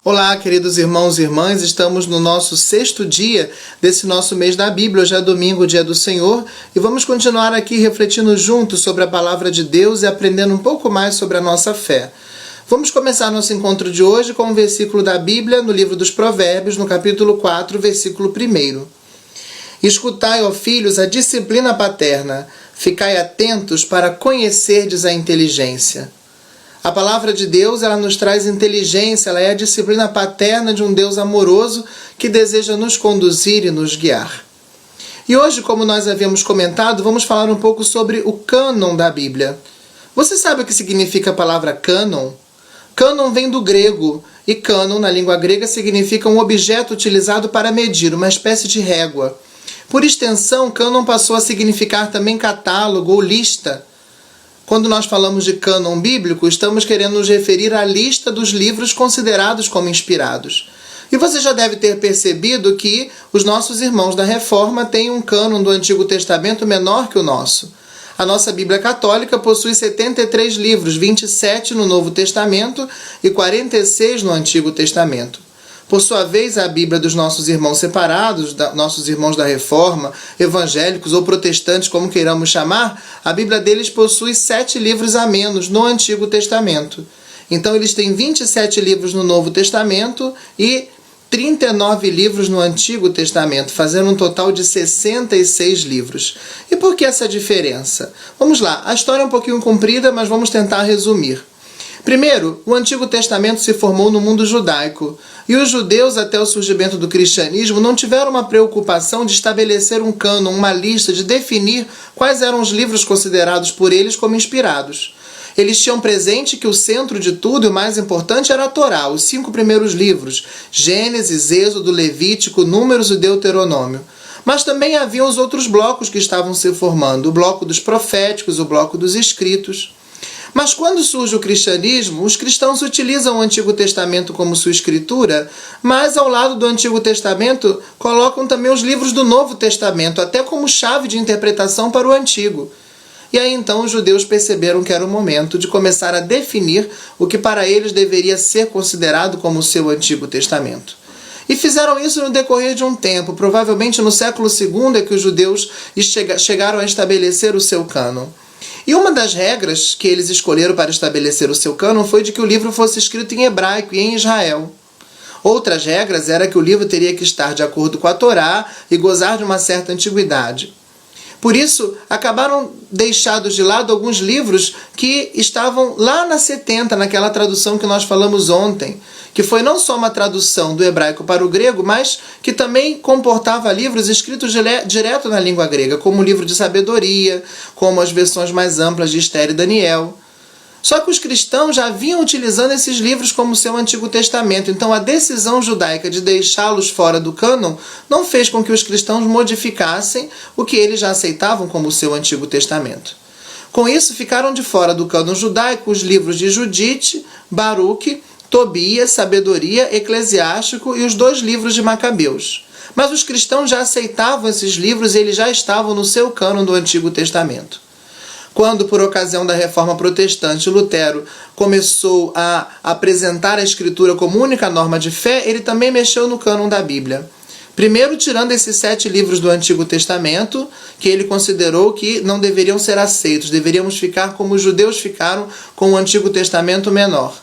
Olá, queridos irmãos e irmãs, estamos no nosso 6º dia desse nosso mês da Bíblia. Hoje é domingo, dia do Senhor, e vamos continuar aqui refletindo juntos sobre a palavra de Deus e aprendendo um pouco mais sobre a nossa fé. Vamos começar nosso encontro de hoje com um versículo da Bíblia no livro dos Provérbios, no capítulo 4, versículo 1. Escutai, ó filhos, a disciplina paterna, ficai atentos para conhecerdes a inteligência. A palavra de Deus, ela nos traz inteligência, ela é a disciplina paterna de um Deus amoroso que deseja nos conduzir e nos guiar. E hoje, como nós havíamos comentado, vamos falar um pouco sobre o cânon da Bíblia. Você sabe o que significa a palavra cânon? Cânon vem do grego, e cânon, na língua grega, significa um objeto utilizado para medir, uma espécie de régua. Por extensão, cânon passou a significar também catálogo ou lista. Quando nós falamos de cânon bíblico, estamos querendo nos referir à lista dos livros considerados como inspirados. E você já deve ter percebido que os nossos irmãos da Reforma têm um cânon do Antigo Testamento menor que o nosso. A nossa Bíblia Católica possui 73 livros, 27 no Novo Testamento e 46 no Antigo Testamento. Por sua vez, a Bíblia dos nossos irmãos separados, nossos irmãos da Reforma, evangélicos ou protestantes, como queiramos chamar, a Bíblia deles possui 7 livros a menos no Antigo Testamento. Então, eles têm 27 livros no Novo Testamento e 39 livros no Antigo Testamento, fazendo um total de 66 livros. E por que essa diferença? Vamos lá, a história é um pouquinho comprida, mas vamos tentar resumir. Primeiro, o Antigo Testamento se formou no mundo judaico, e os judeus, até o surgimento do cristianismo, não tiveram uma preocupação de estabelecer um cânon, uma lista, de definir quais eram os livros considerados por eles como inspirados. Eles tinham presente que o centro de tudo e o mais importante era a Torá, os 5 primeiros livros, Gênesis, Êxodo, Levítico, Números e Deuteronômio. Mas também haviam os outros blocos que estavam se formando, o bloco dos proféticos, o bloco dos escritos. Mas quando surge o cristianismo, os cristãos utilizam o Antigo Testamento como sua escritura, mas ao lado do Antigo Testamento colocam também os livros do Novo Testamento, até como chave de interpretação para o Antigo. E aí então os judeus perceberam que era o momento de começar a definir o que para eles deveria ser considerado como o seu Antigo Testamento. E fizeram isso no decorrer de um tempo, provavelmente no século II é que os judeus chegaram a estabelecer o seu cânon. E uma das regras que eles escolheram para estabelecer o seu cânon foi de que o livro fosse escrito em hebraico e em Israel. Outras regras era que o livro teria que estar de acordo com a Torá e gozar de uma certa antiguidade. Por isso, acabaram deixados de lado alguns livros que estavam lá na 70, naquela tradução que nós falamos ontem, que foi não só uma tradução do hebraico para o grego, mas que também comportava livros escritos direto na língua grega, como o livro de sabedoria, como as versões mais amplas de Esther e Daniel. Só que os cristãos já vinham utilizando esses livros como seu Antigo Testamento, então a decisão judaica de deixá-los fora do cânon não fez com que os cristãos modificassem o que eles já aceitavam como seu Antigo Testamento. Com isso, ficaram de fora do cânon judaico os livros de Judite, Baruque, Tobias, Sabedoria, Eclesiástico e os 2 livros de Macabeus. Mas os cristãos já aceitavam esses livros e eles já estavam no seu cânon do Antigo Testamento. Quando, por ocasião da Reforma Protestante, Lutero começou a apresentar a Escritura como única norma de fé, ele também mexeu no cânon da Bíblia. Primeiro, tirando esses 7 livros do Antigo Testamento, que ele considerou que não deveriam ser aceitos, deveríamos ficar como os judeus ficaram com o Antigo Testamento menor.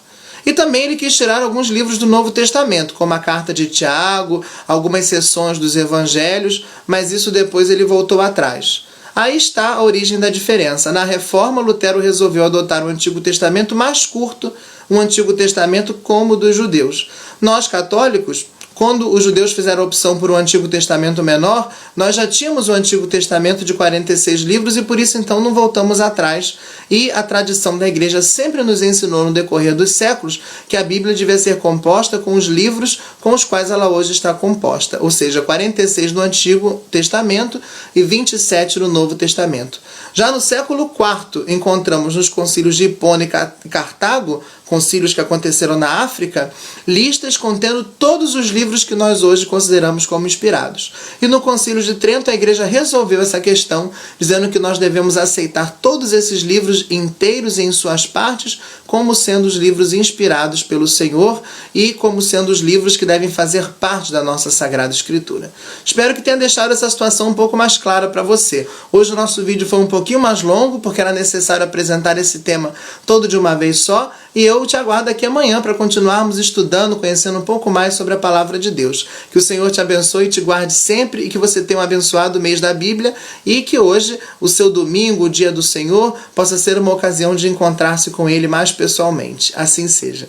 E também ele quis tirar alguns livros do Novo Testamento, como a Carta de Tiago, algumas seções dos Evangelhos, mas isso depois ele voltou atrás. Aí está a origem da diferença. Na Reforma, Lutero resolveu adotar o Antigo Testamento mais curto, um Antigo Testamento como o dos judeus. Nós, católicos, quando os judeus fizeram a opção por um Antigo Testamento menor, nós já tínhamos o Antigo Testamento de 46 livros e por isso então não voltamos atrás. E a tradição da Igreja sempre nos ensinou no decorrer dos séculos que a Bíblia devia ser composta com os livros com os quais ela hoje está composta, ou seja, 46 no Antigo Testamento e 27 no Novo Testamento. Já no século IV encontramos nos concílios de Hipona e Cartago, concílios que aconteceram na África, listas contendo todos os livros que nós hoje consideramos como inspirados. E no Concílio de Trento a igreja resolveu essa questão, dizendo que nós devemos aceitar todos esses livros inteiros e em suas partes como sendo os livros inspirados pelo Senhor e como sendo os livros que devem fazer parte da nossa Sagrada Escritura. Espero que tenha deixado essa situação um pouco mais clara para você. Hoje o nosso vídeo foi um pouquinho mais longo, porque era necessário apresentar esse tema todo de uma vez só, e eu te aguardo aqui amanhã para continuarmos estudando, conhecendo um pouco mais sobre a Palavra de Deus. Que o Senhor te abençoe e te guarde sempre, e que você tenha um abençoado mês da Bíblia, e que hoje, o seu domingo, o dia do Senhor, possa ser uma ocasião de encontrar-se com Ele mais pessoalmente. Assim seja.